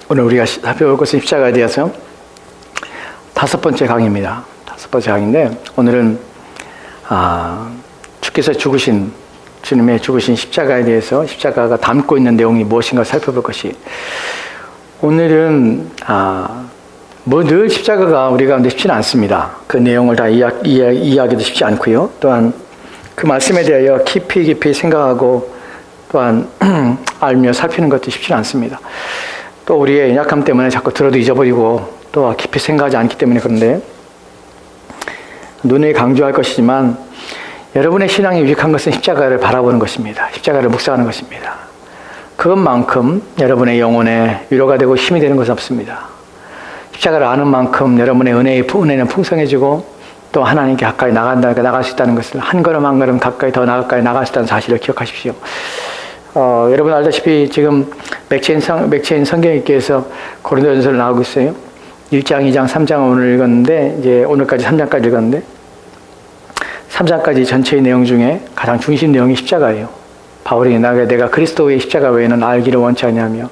오늘 우리가 살펴볼 것은 십자가에 대해서 5번째 강의입니다. 5번째 강의인데 오늘은 주께서 죽으신 주님의 죽으신 십자가에 대해서 십자가가 담고 있는 내용이 무엇인가 살펴볼 것이 오늘은 뭐 늘 십자가가 우리 가운데 쉽지는 않습니다. 그 내용을 다 이해하기도 쉽지 않고요. 또한 그 말씀에 대하여 깊이 생각하고 또한 알며 살피는 것도 쉽지는 않습니다. 또 우리의 연약함 때문에 자꾸 들어도 잊어버리고 또 깊이 생각하지 않기 때문에 그런데 눈에 강조할 것이지만 여러분의 신앙이 유익한 것은 십자가를 바라보는 것입니다. 십자가를 묵상하는 것입니다. 그것만큼 여러분의 영혼에 위로가 되고 힘이 되는 것은 없습니다. 십자가를 아는 만큼 여러분의 은혜는 풍성해지고 또 하나님께 가까이 나갈 수 있다는 것을 한 걸음 한 걸음 더 가까이 나갈 수 있다는 사실을 기억하십시오. 여러분 알다시피 지금 맥체인 성경 읽기에서 고린도전서를 나오고 있어요. 1장, 2장, 3장 오늘 읽었는데 이제 오늘까지 3장까지 읽었는데 3장까지 전체의 내용 중에 가장 중심 내용이 십자가예요. 바울이 내가 그리스도의 십자가 외에는 알기를 원치 않냐며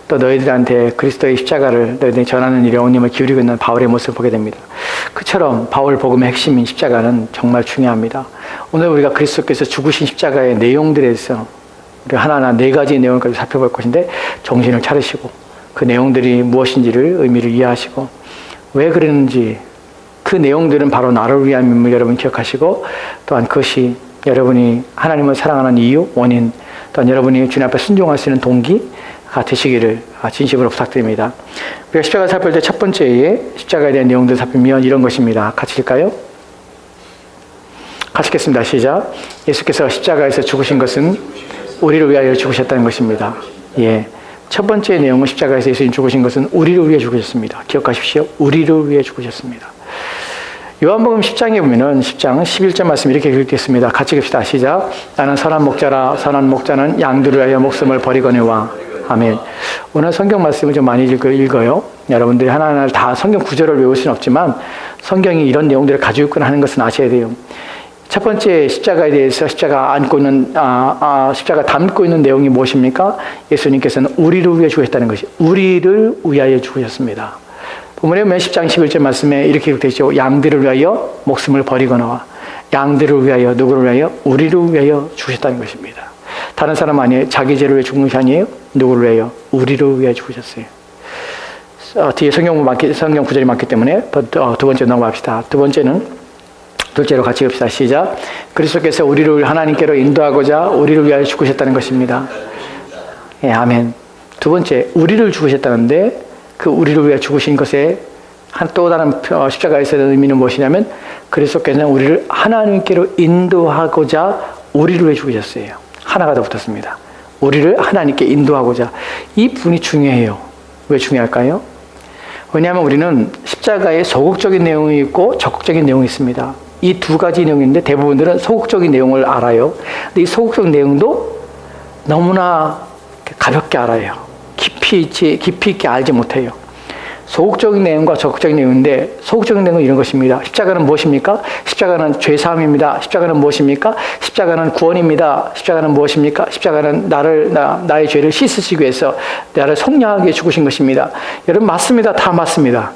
또 너희들한테 그리스도의 십자가를 너희들이 전하는 일에 온 힘을 기울이고 있는 바울의 모습을 보게 됩니다. 그처럼 바울 복음의 핵심인 십자가는 정말 중요합니다. 오늘 우리가 그리스도께서 죽으신 십자가의 내용들에 대해서 우리 하나하나 4가지 내용까지 살펴볼 것인데 정신을 차리시고 그 내용들이 무엇인지를 의미를 이해하시고 왜 그랬는지 그 내용들은 바로 나를 위한 인물 여러분 기억하시고 또한 그것이 여러분이 하나님을 사랑하는 이유, 원인 또한 여러분이 주님 앞에 순종할 수 있는 동기가 되시기를 진심으로 부탁드립니다. 우리가 십자가를 살필 때 첫 번째에 십자가에 대한 내용들을 살피면 이런 것입니다. 같이 읽을까요? 같이 읽겠습니다. 시작. 예수께서 십자가에서 죽으신 것은 우리를 위하여 죽으셨다는 것입니다. 예. 첫 번째 내용은 십자가에서 예수님 죽으신 것은 우리를 위해 죽으셨습니다. 기억하십시오. 우리를 위해 죽으셨습니다. 요한복음 10장에 보면은 10장 11절 말씀 이렇게 읽겠습니다. 같이 읽읍시다. 시작. 나는 선한 목자라 선한 목자는 양들을 위하여 목숨을 버리거니와. 아멘. 오늘 성경 말씀을 좀 많이 읽어요. 여러분들이 하나하나 다 성경 구절을 외울 수는 없지만 성경이 이런 내용들을 가지고 있구나 하는 것은 아셔야 돼요. 첫 번째 십자가에 대해서 십자가 담고 있는 내용이 무엇입니까? 예수님께서는 우리를 위해 죽으셨다는 것이 우리를 위하여 죽으셨습니다. 본문에 보면 10장 11절 말씀에 이렇게 기록되죠. 양들을 위하여 목숨을 버리거나 양들을 위하여 누구를 위하여? 우리를 위하여 죽으셨다는 것입니다. 다른 사람 아니에요. 자기 죄를 위해 죽는 것이 아니에요. 누구를 위하여? 우리를 위하여 죽으셨어요. 뒤에 성경 구절이 많기 때문에 두 번째 넘어갑시다. 둘째로 같이 읽읍시다. 시작. 그리스도께서 우리를 하나님께로 인도하고자 우리를 위하여 죽으셨다는 것입니다. 예, 아멘. 두 번째, 우리를 죽으셨다는데 그 우리를 위해 죽으신 것에 또 다른 십자가에서의 의미는 무엇이냐면 그리스도께서는 우리를 하나님께로 인도하고자 우리를 위해 죽으셨어요. 하나가 더 붙었습니다. 우리를 하나님께 인도하고자. 이 부분이 중요해요. 왜 중요할까요? 왜냐하면 우리는 십자가에 소극적인 내용이 있고 적극적인 내용이 있습니다. 이 2가지 내용인데 대부분들은 소극적인 내용을 알아요. 근데 이 소극적 내용도 너무나 가볍게 알아요. 깊이 있게 알지 못해요. 소극적인 내용과 적극적인 내용인데 소극적인 내용은 이런 것입니다. 십자가는 무엇입니까? 십자가는 죄사함입니다. 십자가는 무엇입니까? 십자가는 구원입니다. 십자가는 무엇입니까? 십자가는 나의 죄를 씻으시기 위해서 나를 속량하기 위해 죽으신 것입니다. 여러분 맞습니다. 다 맞습니다.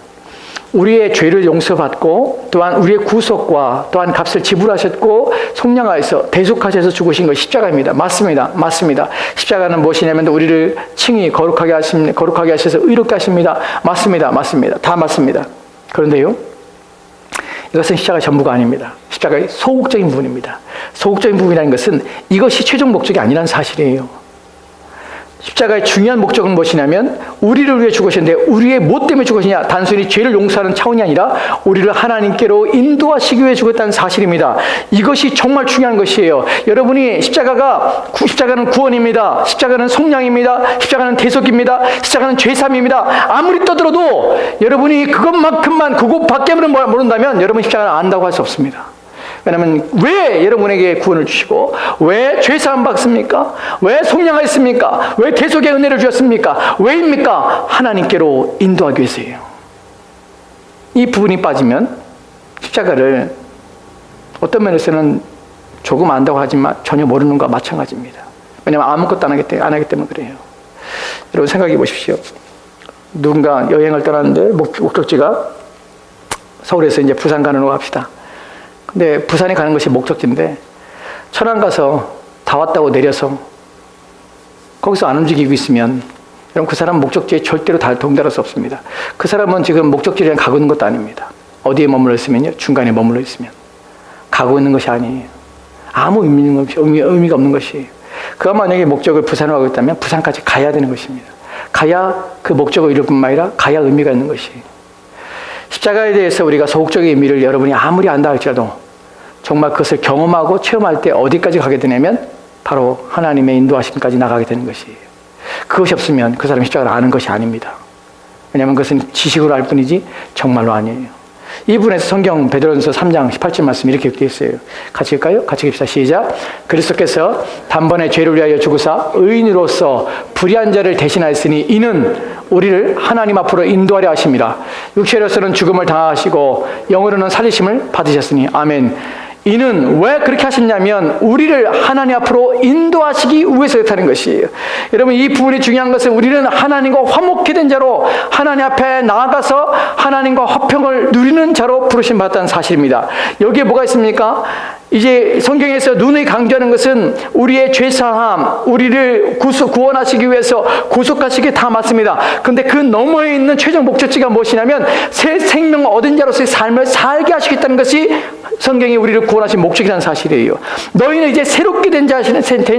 우리의 죄를 용서받고 또한 우리의 구속과 또한 값을 지불하셨고 속량하여서 대속하셔서 죽으신 것이 십자가입니다. 맞습니다. 십자가는 무엇이냐면 우리를 칭히 거룩하게 하셔서 의롭게 하십니다. 맞습니다. 다 맞습니다. 그런데요, 이것은 십자가의 전부가 아닙니다. 십자가의 소극적인 부분입니다. 소극적인 부분이라는 것은 이것이 최종 목적이 아니라는 사실이에요. 십자가의 중요한 목적은 무엇이냐면 우리를 위해 죽으셨는데 우리의 뭐 때문에 죽으시냐? 단순히 죄를 용서하는 차원이 아니라 우리를 하나님께로 인도하시기 위해 죽었다는 사실입니다. 이것이 정말 중요한 것이에요. 여러분이 십자가는 구원입니다. 십자가는 속량입니다. 십자가는 대속입니다. 십자가는 죄삼입니다. 아무리 떠들어도 여러분이 그것밖에 모른다면 여러분 십자가를 안다고 할 수 없습니다. 왜냐하면 왜 여러분에게 구원을 주시고 왜 죄사함 받습니까? 왜 속량하였습니까? 왜 대속의 은혜를 주셨습니까? 왜입니까? 하나님께로 인도하기 위해서예요. 이 부분이 빠지면 십자가를 어떤 면에서는 조금 안다고 하지만 전혀 모르는 것과 마찬가지입니다. 왜냐하면 아무것도 안 하기 때문에 그래요. 여러분 생각해 보십시오. 누군가 여행을 떠났는데 목적지가 서울에서 이제 부산 가는 거 합시다. 근데 부산에 가는 것이 목적지인데 천안 가서 다 왔다고 내려서 거기서 안 움직이고 있으면 여러분 그 사람 목적지에 절대로 동달할 수 없습니다. 그 사람은 지금 목적지를 가고 있는 것도 아닙니다. 어디에 머물러 있으면요? 중간에 머물러 있으면 가고 있는 것이 아니에요. 아무 의미가 없는 것이에요. 그가 만약에 목적을 부산으로 하고 있다면 부산까지 가야 되는 것입니다. 가야 그 목적을 이룰 뿐만 아니라 가야 의미가 있는 것이에요. 십자가에 대해서 우리가 소극적인 의미를 여러분이 아무리 안다 할지라도 정말 그것을 경험하고 체험할 때 어디까지 가게 되냐면 바로 하나님의 인도하심까지 나가게 되는 것이에요. 그것이 없으면 그 사람이 십자가를 아는 것이 아닙니다. 왜냐하면 그것은 지식으로 알 뿐이지 정말로 아니에요. 이 부분에서 성경 베드로전서 3장 18절 말씀 이렇게 되어 있어요. 같이 읽을까요? 같이 읽읍시다. 시작. 그리스도께서 단번에 죄를 위하여 죽으사 의인으로서 불의한 자를 대신하였으니 이는 우리를 하나님 앞으로 인도하려 하심이라. 육체로서는 죽음을 당하시고 영으로는 살리심을 받으셨으니 아멘. 이는 왜 그렇게 하셨냐면 우리를 하나님 앞으로 인도하시기 위해서 그렇다는 것이에요. 여러분 이 부분이 중요한 것은 우리는 하나님과 화목해 된 자로 하나님 앞에 나아가서 하나님과 화평을 누리는 자로 부르심 받았다는 사실입니다. 여기에 뭐가 있습니까? 이제 성경에서 누누이 강조하는 것은 우리의 죄사함, 우리를 구원하시기 위해서 구속하시기 다 맞습니다. 그런데 그 너머에 있는 최종 목적지가 무엇이냐면 새 생명을 얻은 자로서의 삶을 살게 하시겠다는 것이 성경이 우리를 구원하신 목적이라는 사실이에요. 너희는 이제 새롭게 된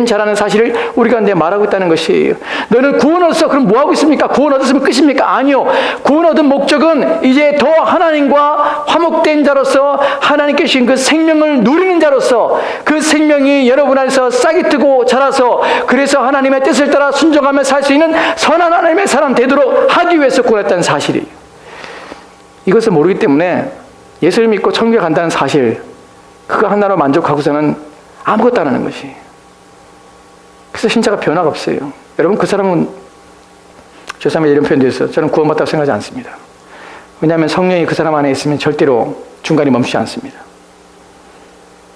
자라는 사실을 우리 가운데 말하고 있다는 것이에요. 너는 구원 얻었어. 그럼 뭐 하고 있습니까? 구원 얻었으면 끝입니까? 아니요. 구원 얻은 목적은 이제 더 하나님과 화목된 자로서 하나님께 주신 그 생명을 누리는 자로서 그 생명이 여러분 안에서 싹이 트고 자라서 그래서 하나님의 뜻을 따라 순종하며 살 수 있는 선한 하나님의 사람 되도록 하기 위해서 구원했다는 사실이에요. 이것을 모르기 때문에 예수를 믿고 천국에 간다는 사실, 그거 하나로 만족하고서는 아무것도 안 하는 것이. 그래서 신자가 변화가 없어요. 여러분 그 사람은 조사님의 이런 표현도 있어요. 저는 구원받다고 생각하지 않습니다. 왜냐하면 성령이 그 사람 안에 있으면 절대로 중간에 멈추지 않습니다.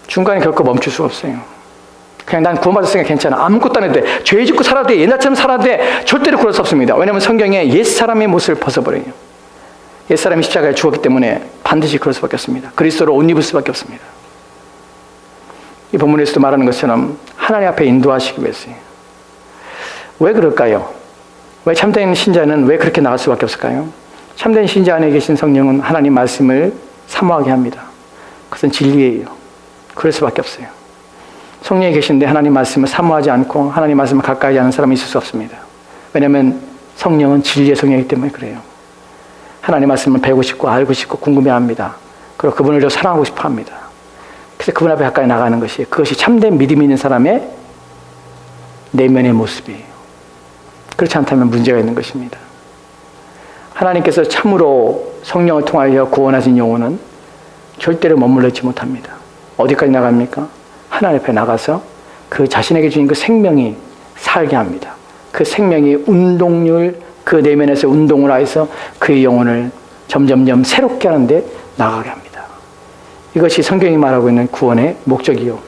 중간에 결코 멈출 수가 없어요. 그냥 난 구원받았으니까 괜찮아. 아무것도 안 해도 돼. 죄 짓고 살아도 돼. 옛날처럼 살아도 돼. 절대로 그럴 수 없습니다. 왜냐하면 성경에 옛사람의 모습을 벗어버려요. 옛사람이 십자가에 죽었기 때문에 반드시 그럴 수밖에 없습니다. 그리스도로 옷 입을 수밖에 없습니다. 이 본문에서도 말하는 것처럼 하나님 앞에 인도하시기 위해서요. 왜 그럴까요? 왜 참된 신자는 왜 그렇게 나갈 수밖에 없을까요? 참된 신자 안에 계신 성령은 하나님 말씀을 사모하게 합니다. 그것은 진리예요. 그럴 수밖에 없어요. 성령이 계신데 하나님 말씀을 사모하지 않고 하나님 말씀을 가까이 하는 사람이 있을 수 없습니다. 왜냐하면 성령은 진리의 성령이기 때문에 그래요. 하나님 말씀을 배우고 싶고 알고 싶고 궁금해합니다. 그리고 그분을 더 사랑하고 싶어합니다. 그래서 그분 앞에 가까이 나가는 것이 그것이 참된 믿음이 있는 사람의 내면의 모습이에요. 그렇지 않다면 문제가 있는 것입니다. 하나님께서 참으로 성령을 통하여 구원하신 영혼은 절대로 머물러 있지 못합니다. 어디까지 나갑니까? 하나님 앞에 나가서 그 자신에게 주신 그 생명이 살게 합니다. 그 생명이 그 내면에서 운동을 하여서 그의 영혼을 점점점 새롭게 하는데 나가게 합니다. 이것이 성경이 말하고 있는 구원의 목적이요.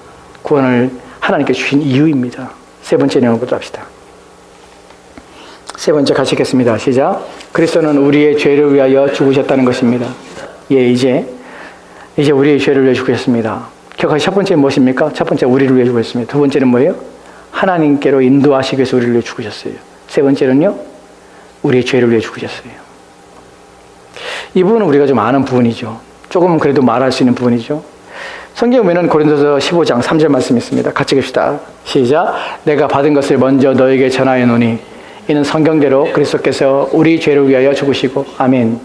구원을 하나님께 주신 이유입니다. 세 번째 내용을 보도록 합시다. 세 번째 같이 읽겠습니다. 시작. 그리스도는 우리의 죄를 위하여 죽으셨다는 것입니다. 예, 이제 우리의 죄를 위해 죽으셨습니다. 기억하시 첫 번째는 무엇입니까? 첫 번째 우리를 위해 죽으셨습니다. 두 번째는 뭐예요? 하나님께로 인도하시기 위해서 우리를 위해 죽으셨어요. 세 번째는요? 우리의 죄를 위해 죽으셨어요. 이 부분은 우리가 좀 아는 부분이죠. 조금 그래도 말할 수 있는 부분이죠. 성경 보면 고린도서 15장 3절 말씀이 있습니다. 같이 읽읍시다. 시작. 내가 받은 것을 먼저 너에게 전하였노니 이는 성경대로 그리스도께서 우리 죄를 위하여 죽으시고 아멘.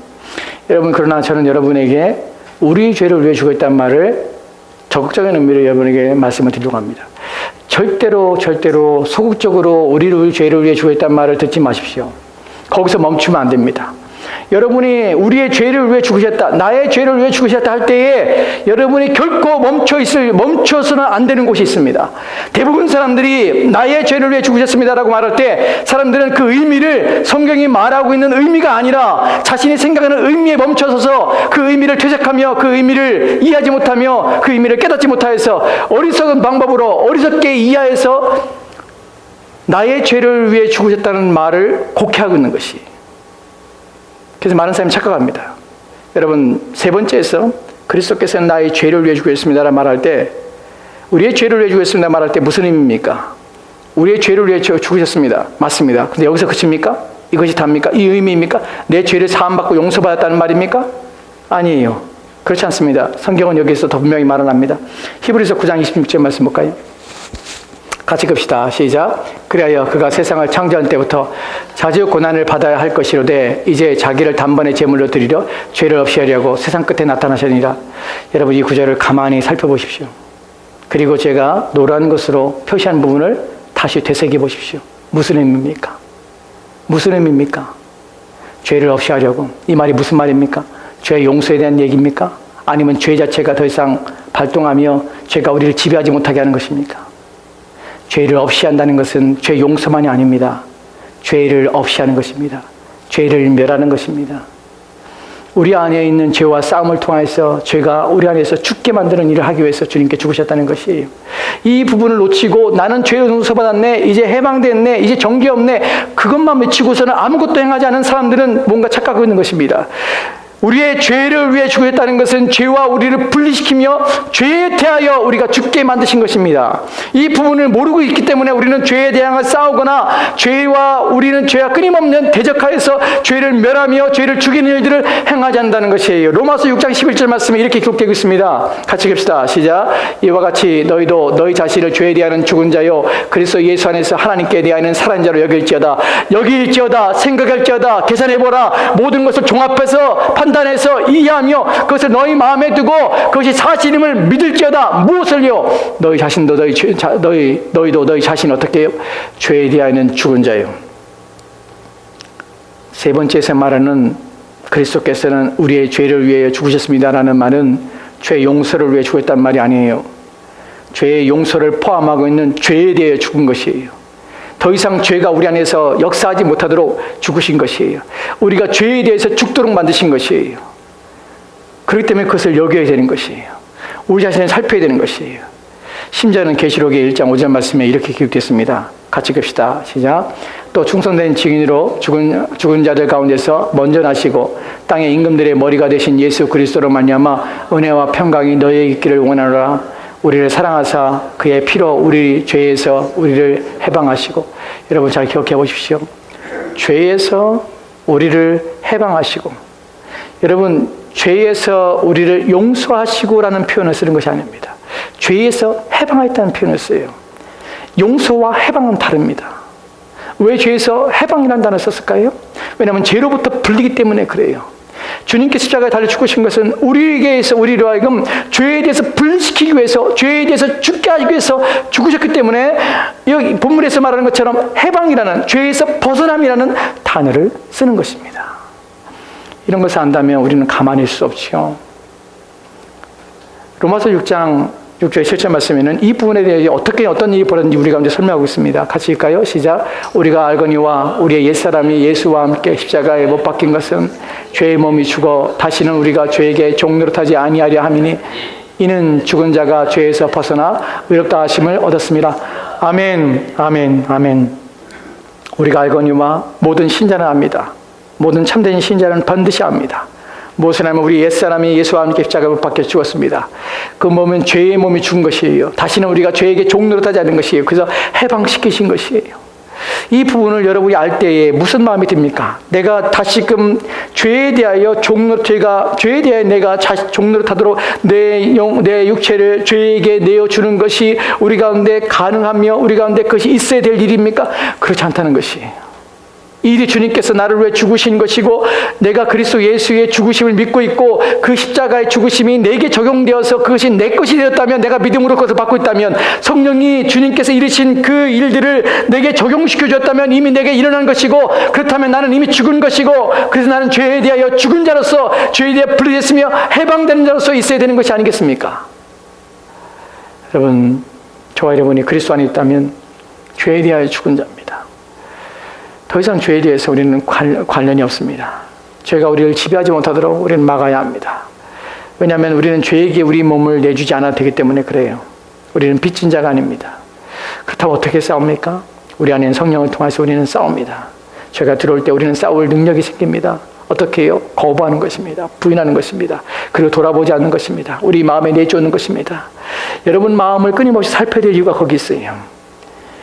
여러분 그러나 저는 여러분에게 우리 죄를 위해 죽었다는 말을 적극적인 의미로 여러분에게 말씀을 드리려고 합니다. 절대로 소극적으로 우리 죄를 위해 죽었다는 말을 듣지 마십시오. 거기서 멈추면 안 됩니다. 여러분이 우리의 죄를 위해 죽으셨다, 나의 죄를 위해 죽으셨다 할 때에 여러분이 결코 멈춰서는 안 되는 곳이 있습니다. 대부분 사람들이 나의 죄를 위해 죽으셨습니다라고 말할 때 사람들은 그 의미를 성경이 말하고 있는 의미가 아니라 자신이 생각하는 의미에 멈춰서서 그 의미를 퇴색하며 그 의미를 이해하지 못하며 그 의미를 깨닫지 못하여서 어리석은 방법으로 어리석게 이해해서 나의 죄를 위해 죽으셨다는 말을 곡해하고 있는 것이. 그래서 많은 사람이 착각합니다. 여러분, 세 번째에서 그리스도께서는 나의 죄를 위해 죽으셨습니다라 말할 때, 우리의 죄를 위해 죽으셨습니다 말할 때 무슨 의미입니까? 우리의 죄를 위해 죽으셨습니다. 맞습니다. 근데 여기서 그칩니까? 이것이 답니까? 이 의미입니까? 내 죄를 사함받고 용서받았다는 말입니까? 아니에요. 그렇지 않습니다. 성경은 여기서 더 분명히 말합니다. 히브리서 9장 26절 말씀 볼까요? 같이 봅시다. 시작. 그리하여 그가 세상을 창조한 때부터 자주 고난을 받아야 할 것이로되 이제 자기를 단번에 제물로 드리려 죄를 없이 하려고 세상 끝에 나타나셨느니라. 여러분, 이 구절을 가만히 살펴보십시오. 그리고 제가 노란 것으로 표시한 부분을 다시 되새겨 보십시오. 무슨 의미입니까? 무슨 의미입니까? 죄를 없이 하려고. 이 말이 무슨 말입니까? 죄 용서에 대한 얘기입니까? 아니면 죄 자체가 더 이상 발동하며 죄가 우리를 지배하지 못하게 하는 것입니까? 죄를 없이 한다는 것은 죄 용서만이 아닙니다. 죄를 없이 하는 것입니다. 죄를 멸하는 것입니다. 우리 안에 있는 죄와 싸움을 통해서 죄가 우리 안에서 죽게 만드는 일을 하기 위해서 주님께 죽으셨다는 것이에요. 이 부분을 놓치고 나는 죄 용서받았네, 이제 해방됐네, 이제 정죄 없네, 그것만 외치고서는 아무것도 행하지 않은 사람들은 뭔가 착각하고 있는 것입니다. 우리의 죄를 위해 죽었다는 것은 죄와 우리를 분리시키며 죄에 대하여 우리가 죽게 만드신 것입니다. 이 부분을 모르고 있기 때문에 우리는 죄에 대하여 싸우거나 우리는 죄와 끊임없는 대적하여서 죄를 멸하며 죄를 죽이는 일들을 행하지 않는다는 것이에요. 로마서 6장 11절 말씀에 이렇게 기록되고 있습니다. 같이 봅시다. 시작. 이와 같이 너희도 너희 자신을 죄에 대하여는 죽은 자요 그리스도 예수 안에서 하나님께 대하여는 살아있는 자로 여길지어다 생각할지어다 계산해보라. 모든 것을 종합해서 판단해서 이해하며 그것을 너희 마음에 두고 그것이 사실임을 믿을지어다. 무엇을요? 너희 자신도 너희도 너희 자신 어떻게 해요? 죄에 대하여는 죽은 자요. 세 번째에서 말하는 그리스도께서는 우리의 죄를 위해 죽으셨습니다라는 말은 죄 용서를 위해 죽었단 말이 아니에요. 죄의 용서를 포함하고 있는 죄에 대해 죽은 것이에요. 더 이상 죄가 우리 안에서 역사하지 못하도록 죽으신 것이에요. 우리가 죄에 대해서 죽도록 만드신 것이에요. 그렇기 때문에 그것을 여겨야 되는 것이에요. 우리 자신을 살펴야 되는 것이에요. 심지어는 계시록의 1장 5절 말씀에 이렇게 기록됐습니다. 같이 봅시다. 시작. 또 충성된 증인으로 죽은 자들 가운데서 먼저 나시고 땅의 임금들의 머리가 되신 예수 그리스도로 말미암아 은혜와 평강이 너희에게 있기를 원하노라. 우리를 사랑하사 그의 피로 우리 죄에서 우리를 해방하시고, 여러분 잘 기억해 보십시오. 죄에서 우리를 해방하시고, 여러분 죄에서 우리를 용서하시고라는 표현을 쓰는 것이 아닙니다. 죄에서 해방하였다는 표현을 써요. 용서와 해방은 다릅니다. 왜 죄에서 해방이라는 단어를 썼을까요? 왜냐하면 죄로부터 분리기 때문에 그래요. 주님께서 십자가에 달려 죽으신 것은 우리에게서 우리로 하여금 죄에 대해서 분리시키기 위해서, 죄에 대해서 죽게 하기 위해서 죽으셨기 때문에 여기 본문에서 말하는 것처럼 해방이라는, 죄에서 벗어남이라는 단어를 쓰는 것입니다. 이런 것을 안다면 우리는 가만히 있을 수 없죠. 로마서 6장 6절 7절 말씀에는 이 부분에 대해 어떤 일이 벌어졌는지 우리 가운데 설명하고 있습니다. 같이 읽까요? 시작. 우리가 알거니와 우리의 옛사람이 예수와 함께 십자가에 못 박힌 것은 죄의 몸이 죽어 다시는 우리가 죄에게 종노릇하지 아니하려 함이니 이는 죽은 자가 죄에서 벗어나 의롭다 하심을 얻었습니다. 아멘, 아멘, 아멘. 우리가 알거니와 모든 신자는 압니다. 모든 참된 신자는 반드시 압니다. 무엇을 하면 우리 옛사람이 예수와 함께 십자가에 못 박혀 죽었습니다. 그 몸은 죄의 몸이 죽은 것이에요. 다시는 우리가 죄에게 종노릇하지 않는 것이에요. 그래서 해방시키신 것이에요. 이 부분을 여러분이 알 때에 무슨 마음이 듭니까? 내가 다시금 죄에 대하여 죄에 대하여 내가 종노릇하도록 내 육체를 죄에게 내어주는 것이 우리 가운데 가능하며 우리 가운데 그것이 있어야 될 일입니까? 그렇지 않다는 것이에요. 이 주님께서 나를 위해 죽으신 것이고 내가 그리스도 예수의 죽으심을 믿고 있고 그 십자가의 죽으심이 내게 적용되어서 그것이 내 것이 되었다면, 내가 믿음으로 그것을 받고 있다면, 성령이 주님께서 이루신 그 일들을 내게 적용시켜 주었다면 이미 내게 일어난 것이고, 그렇다면 나는 이미 죽은 것이고, 그래서 나는 죄에 대하여 죽은 자로서, 죄에 대해 분리됐으며 해방되는 자로서 있어야 되는 것이 아니겠습니까? 여러분, 저와 여러분이 그리스도 안에 있다면 죄에 대하여 죽은 자입니다. 더 이상 죄에 대해서 우리는 관련이 없습니다. 죄가 우리를 지배하지 못하도록 우리는 막아야 합니다. 왜냐하면 우리는 죄에게 우리 몸을 내주지 않아도 되기 때문에 그래요. 우리는 빚진 자가 아닙니다. 그렇다고 어떻게 싸웁니까? 우리 안에는 성령을 통해서 우리는 싸웁니다. 죄가 들어올 때 우리는 싸울 능력이 생깁니다. 어떻게 해요? 거부하는 것입니다. 부인하는 것입니다. 그리고 돌아보지 않는 것입니다. 우리 마음에 내쫓는 것입니다. 여러분 마음을 끊임없이 살펴야 될 이유가 거기 있어요.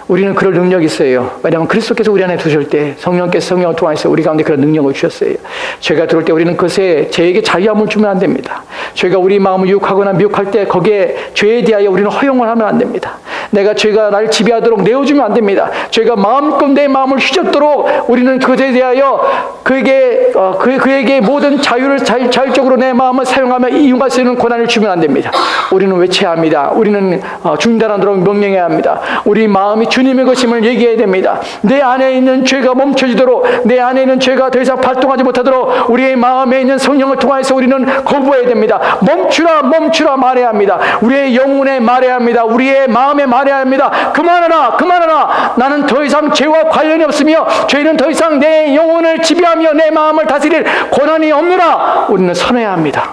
우리는 그럴 능력이 있어요. 왜냐하면 그리스도께서 우리 안에 두실 때 성령께서 성령을 통해서 우리 가운데 그런 능력을 주셨어요. 죄가 들어올 때 우리는 그것에 죄에게 자유함을 주면 안 됩니다. 죄가 우리 마음을 유혹하거나 미혹할 때 거기에 죄에 대하여 우리는 허용을 하면 안 됩니다. 내가 죄가 나를 지배하도록 내어주면 안 됩니다. 죄가 마음껏 내 마음을 휘젓도록 우리는 그것에 대하여 그에게 모든 자유를 자율적으로 내 마음을 사용하며 이용할 수 있는 권한을 주면 안 됩니다. 우리는 외쳐야 합니다. 우리는 중단하도록 명령해야 합니다. 우리 마음이 주님의 것임을 얘기해야 됩니다. 내 안에 있는 죄가 멈춰지도록, 내 안에 있는 죄가 더 이상 발동하지 못하도록 우리의 마음에 있는 성령을 통해서 우리는 거부해야 됩니다. 멈추라, 멈추라 말해야 합니다. 우리의 영혼에 말해야 합니다. 우리의 마음에 말해야 합니다. 그만하라, 그만하라. 나는 더 이상 죄와 관련이 없으며 죄는 더 이상 내 영혼을 지배하며 내 마음을 다스릴 권한이 없노라. 우리는 선해야 합니다.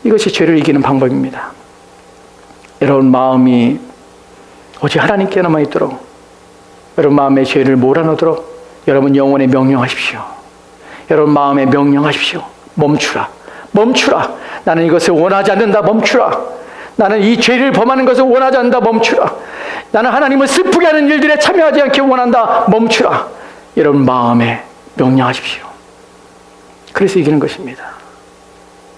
이것이 죄를 이기는 방법입니다. 여러분 마음이 오직 하나님께만 있도록, 여러분 마음의 죄를 몰아넣도록 여러분 영혼에 명령하십시오. 여러분 마음에 명령하십시오. 멈추라, 멈추라. 나는 이것을 원하지 않는다. 멈추라. 나는 이 죄를 범하는 것을 원하지 않는다. 멈추라. 나는 하나님을 슬프게 하는 일들에 참여하지 않게 원한다. 멈추라. 여러분 마음에 명령하십시오. 그래서 이기는 것입니다.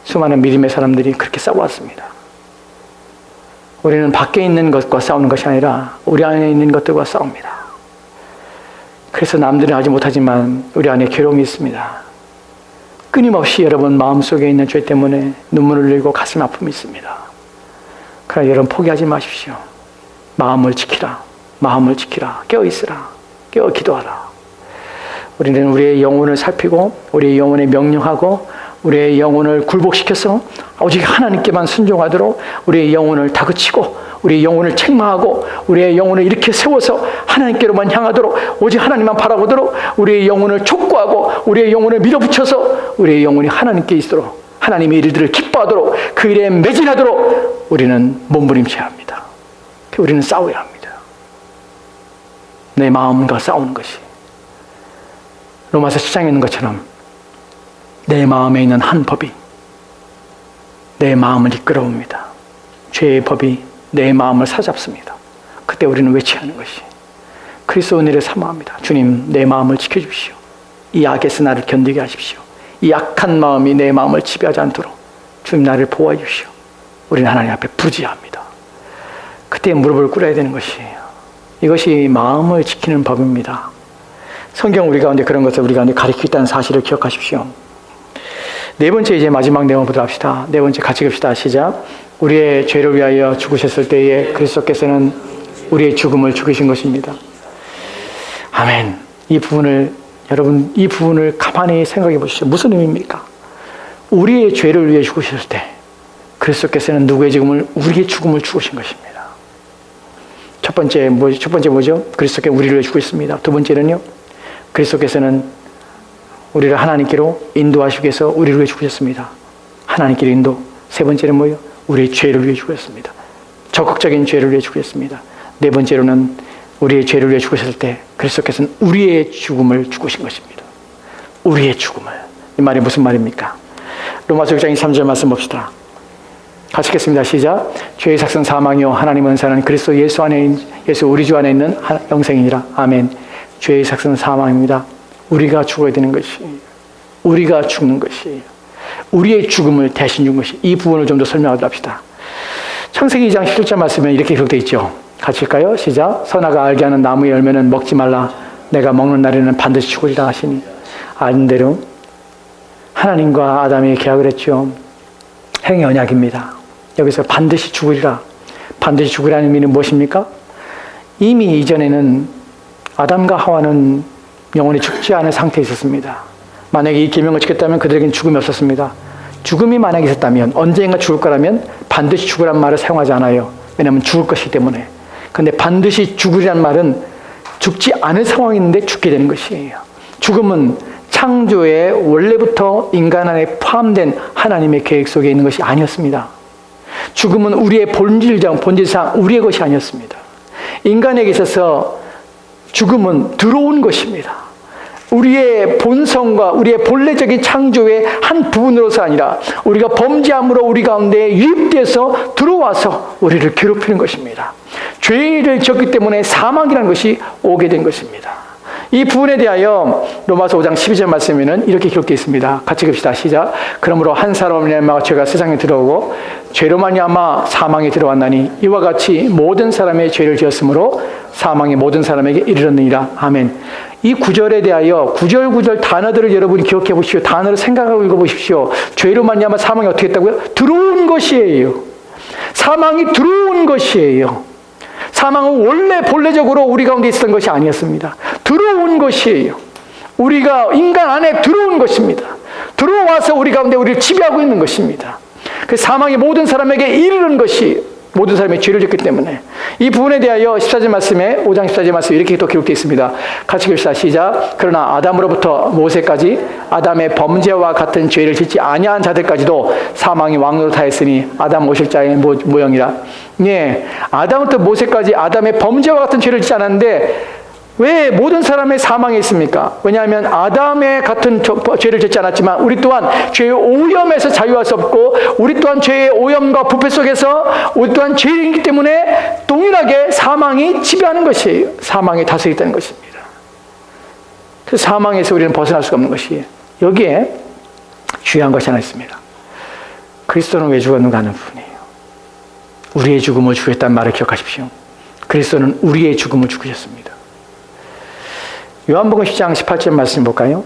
수많은 믿음의 사람들이 그렇게 싸워왔습니다. 우리는 밖에 있는 것과 싸우는 것이 아니라 우리 안에 있는 것들과 싸웁니다. 그래서 남들은 하지 못하지만 우리 안에 괴로움이 있습니다. 끊임없이 여러분 마음속에 있는 죄 때문에 눈물을 흘리고 가슴 아픔이 있습니다. 그러나 여러분 포기하지 마십시오. 마음을 지키라. 마음을 지키라. 깨어있으라. 깨어 기도하라. 우리는 우리의 영혼을 살피고 우리의 영혼에 명령하고 우리의 영혼을 굴복시켜서 오직 하나님께만 순종하도록 우리의 영혼을 다그치고 우리의 영혼을 책망하고 우리의 영혼을 이렇게 세워서 하나님께로만 향하도록 오직 하나님만 바라보도록 우리의 영혼을 촉구하고 우리의 영혼을 밀어붙여서 우리의 영혼이 하나님께 있도록 하나님의 일들을 기뻐하도록 그 일에 매진하도록 우리는 몸부림쳐야 합니다. 우리는 싸워야 합니다. 내 마음과 싸우는 것이 로마서 10장에 있는 것처럼 내 마음에 있는 한 법이 내 마음을 이끌어옵니다. 죄의 법이 내 마음을 사잡습니다. 그때 우리는 외쳐야 하는 것이 그리스도 은혜를 사모합니다. 주님, 내 마음을 지켜주십시오. 이 악에서 나를 견디게 하십시오. 이 약한 마음이 내 마음을 지배하지 않도록 주님 나를 보호해 주십시오. 우리는 하나님 앞에 부르짖어야 합니다. 그때 무릎을 꿇어야 되는 것이에요. 이것이 마음을 지키는 법입니다. 성경 우리 가운데 그런 것을 우리 가운데 가르치고 있다는 사실을 기억하십시오. 네 번째 이제 마지막 내용 보도록 합시다. 네 번째 같이 봅시다. 시작. 우리의 죄를 위하여 죽으셨을 때에 그리스도께서는 우리의 죽음을 죽이신 것입니다. 아멘. 여러분 이 부분을 가만히 생각해 보시죠. 무슨 의미입니까? 우리의 죄를 위해 죽으셨을 때 그리스도께서는 누구의 죽음을? 우리의 죽음을 죽으신 것입니다. 첫 번째 뭐죠? 그리스도께서 우리를 위해 죽으셨습니다. 두 번째는요. 그리스도께서는 우리를 하나님께로 인도하시기 위해서 우리를 위해 죽으셨습니다. 하나님께로 인도. 세 번째는 뭐예요? 우리의 죄를 위해 죽으셨습니다. 적극적인 죄를 위해 죽으셨습니다. 네 번째로는 우리의 죄를 위해 죽으셨을 때 그리스도께서는 우리의 죽음을 죽으신 것입니다. 우리의 죽음을. 이 말이 무슨 말입니까? 로마서 6장 23절 말씀 봅시다. 같이 읽겠습니다. 시작. 죄의 삭은 사망이요 하나님의 은사는 그리스도 예수 우리 주 안에 있는 영생이니라. 아멘. 죄의 삭은 사망입니다. 우리가 죽어야 되는 것이, 우리가 죽는 것이, 우리의 죽음을 대신 준 것이. 이 부분을 좀 더 설명하도록 합시다. 창세기 2장 17절 말씀에 이렇게 기록되어 있죠. 같이 읽까요? 시작. 선악을 알게 하는 나무의 열매는 먹지 말라. 내가 먹는 날에는 반드시 죽으리라 하시니. 아는 대로 하나님과 아담이 계약을 했죠. 행위 언약입니다. 여기서 반드시 죽으리라. 반드시 죽으리라는 의미는 무엇입니까? 이미 이전에는 아담과 하와는 영원히 죽지 않은 상태에 있었습니다. 만약에 이 계명을 지켰다면 그들에게는 죽음이 없었습니다. 죽음이 만약에 있었다면, 언젠가 죽을 거라면 반드시 죽으란 말을 사용하지 않아요. 왜냐하면 죽을 것이기 때문에. 그런데 반드시 죽으리란 말은 죽지 않을 상황이 있는데 죽게 되는 것이에요. 죽음은 창조의 원래부터 인간 안에 포함된 하나님의 계획 속에 있는 것이 아니었습니다. 죽음은 우리의 본질상 우리의 것이 아니었습니다. 인간에게 있어서 죽음은 들어온 것입니다. 우리의 본성과 우리의 본래적인 창조의 한 부분으로서 아니라 우리가 범죄함으로 우리 가운데 유입돼서 들어와서 우리를 괴롭히는 것입니다. 죄를 지었기 때문에 사망이라는 것이 오게 된 것입니다. 이 부분에 대하여 로마서 5장 12절 말씀에는 이렇게 기록되어 있습니다. 같이 읽읍시다. 시작. 그러므로 한 사람으로 말미암아 죄가 세상에 들어오고 죄로 말미암아 사망이 들어왔나니 이와 같이 모든 사람의 죄를 지었으므로 사망이 모든 사람에게 이르렀느니라. 아멘. 이 구절에 대하여 구절 단어들을 여러분이 기억해 보십시오. 단어를 생각하고 읽어보십시오. 죄로 말미암아 사망이 어떻게 했다고요? 들어온 것이에요. 사망이 들어온 것이에요. 사망은 원래 본래적으로 우리 가운데 있었던 것이 아니었습니다. 들어온 것이에요. 우리가 인간 안에 들어온 것입니다. 들어와서 우리 가운데 우리를 지배하고 있는 것입니다. 그 사망이 모든 사람에게 이르는 것이 모든 사람이 죄를 짓기 때문에 이 부분에 대하여 14절 말씀에 5장 14절 말씀에 이렇게 또 기록되어 있습니다. 같이 읽읍시다. 시작. 그러나 아담으로부터 모세까지 아담의 범죄와 같은 죄를 짓지 아니한 자들까지도 사망이 왕노로 타했으니 아담 오실 자의 모형이라. 예, 아담부터 모세까지 아담의 범죄와 같은 죄를 짓지 않았는데 왜 모든 사람의 사망이 있습니까? 왜냐하면 아담의 같은 죄를 짓지 않았지만 우리 또한 죄의 오염에서 자유할 수 없고 우리 또한 죄의 오염과 부패 속에서 우리 또한 죄인이기 때문에 동일하게 사망이 지배하는 것이에요. 사망이 다스리고 있다는 것입니다. 그 사망에서 우리는 벗어날 수가 없는 것이에요. 여기에 중요한 것이 하나 있습니다. 그리스도는 왜 죽었는가 하는 부분이에요. 우리의 죽음을 죽였다는 말을 기억하십시오. 그리스도는 우리의 죽음을 죽으셨습니다. 요한복음 10장 18절 말씀 볼까요?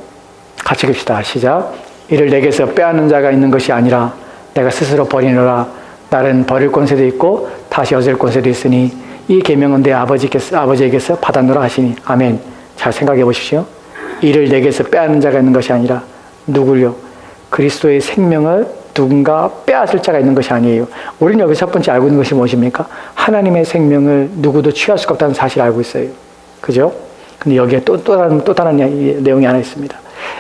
같이 읽읍시다. 시작. 이를 내게서 빼앗는 자가 있는 것이 아니라 내가 스스로 버리노라. 나는 버릴 권세도 있고 다시 얻을 권세도 있으니 이 계명은 내 아버지에게서 받았노라 하시니. 아멘. 잘 생각해 보십시오. 이를 내게서 빼앗는 자가 있는 것이 아니라 누굴요? 그리스도의 생명을 누군가 빼앗을 자가 있는 것이 아니에요. 우리는 여기서 첫 번째 알고 있는 것이 무엇입니까? 하나님의 생명을 누구도 취할 수가 없다는 사실을 알고 있어요. 그죠? 근데 여기에 또 다른 내용이 하나 있습니다.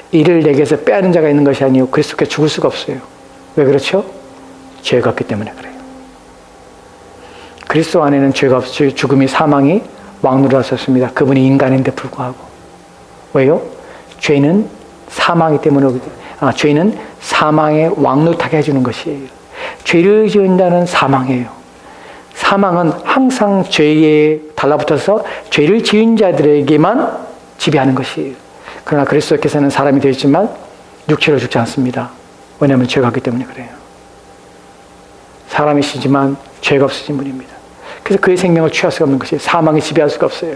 이를 내게서 빼앗는 자가 있는 것이 아니요 그리스도께 죽을 수가 없어요. 왜 그렇죠? 죄가 없기 때문에 그래요. 그리스도 안에는 죄가 없이 죽음이 사망이 왕노릇하셨습니다. 그분이 인간인데 불구하고. 왜요? 죄는 사망이기 때문에 죄는 사망에 왕노릇하게 해주는 것이에요. 죄를 지은 자는 사망이에요. 사망은 항상 죄에 달라붙어서 죄를 지은 자들에게만 지배하는 것이에요. 그러나 그리스도께서는 사람이 되었지만 육체로 죽지 않습니다. 왜냐하면 죄가 없기 때문에 그래요. 사람이시지만 죄가 없으신 분입니다. 그래서 그의 생명을 취할 수가 없는 것이에요. 사망이 지배할 수가 없어요.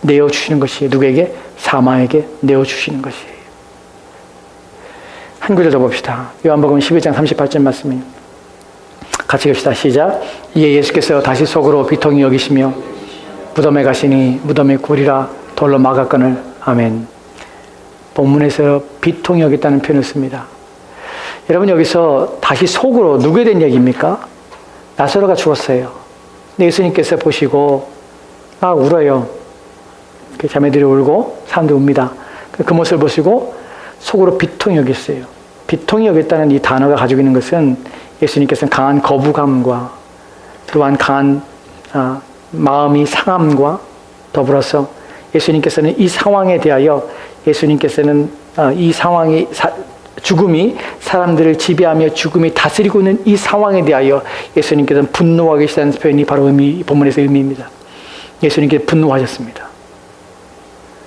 내어주시는 것이에요. 누구에게? 사망에게 내어주시는 것이에요. 한 구절 더 봅시다. 요한복음 11장 38절 말씀이에요. 같이 읽읍시다. 시작. 이에 예수께서 다시 속으로 비통히 여기시며 무덤에 가시니 무덤의 굴이라 돌로 막았거늘. 아멘. 본문에서 비통히 여겼다는 표현을 씁니다. 여러분 여기서 다시 속으로 누구에 대한 얘기입니까? 나사로가 죽었어요. 근데 예수님께서 보시고 막 울어요. 자매들이 울고 사람들이 웁니다. 그 모습을 보시고 속으로 비통히 여겼어요. 비통히 여겼다는 이 단어가 가지고 있는 것은 예수님께서는 강한 거부감과 또한 강한 마음이 상함과 더불어서 예수님께서는 이 상황에 대하여 예수님께서는 이 상황이 죽음이 사람들을 지배하며 죽음이 다스리고 있는 이 상황에 대하여 예수님께서는 분노하고 계시다는 표현이 바로 본문에서 의미입니다. 예수님께서 분노하셨습니다.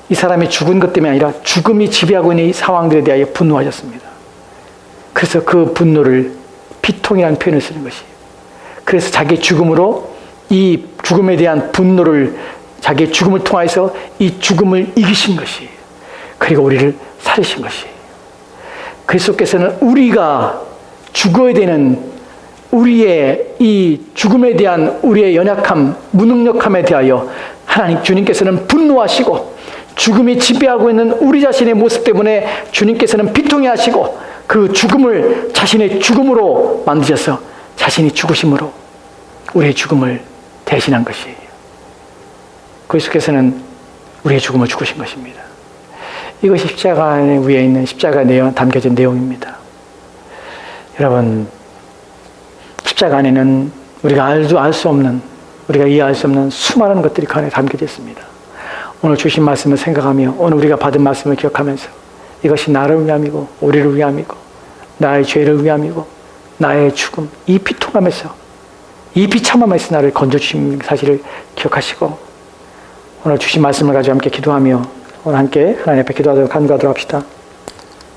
이 사람이 죽은 것 때문에 아니라 죽음이 지배하고 있는 이 상황들에 대하여 분노하셨습니다. 그래서 그 분노를 비통이라는 표현을 쓰는 것이에요. 그래서 자기의 죽음으로 이 죽음에 대한 분노를 자기의 죽음을 통해서 이 죽음을 이기신 것이에요. 그리고 우리를 살리신 것이에요. 그리스도께서는 우리가 죽어야 되는 우리의 이 죽음에 대한 우리의 연약함, 무능력함에 대하여 하나님 주님께서는 분노하시고 죽음이 지배하고 있는 우리 자신의 모습 때문에 주님께서는 비통해 하시고 그 죽음을 자신의 죽음으로 만드셔서 자신이 죽으심으로 우리의 죽음을 대신한 것이에요. 그리스도께서는 우리의 죽음을 죽으신 것입니다. 이것이 십자가 위에 있는 십자가 내용 담겨진 내용입니다. 여러분, 십자가 안에는 우리가 알 수 없는, 우리가 이해할 수 없는 수많은 것들이 그 안에 담겨져 있습니다. 오늘 주신 말씀을 생각하며 오늘 우리가 받은 말씀을 기억하면서 이것이 나를 위함이고 우리를 위함이고 나의 죄를 위함이고 나의 죽음 이 피통함에서 이 비참함에서 나를 건져주신 사실을 기억하시고 오늘 주신 말씀을 가지고 함께 기도하며 오늘 함께 하나님 앞에 기도하도록 간구하도록 합시다.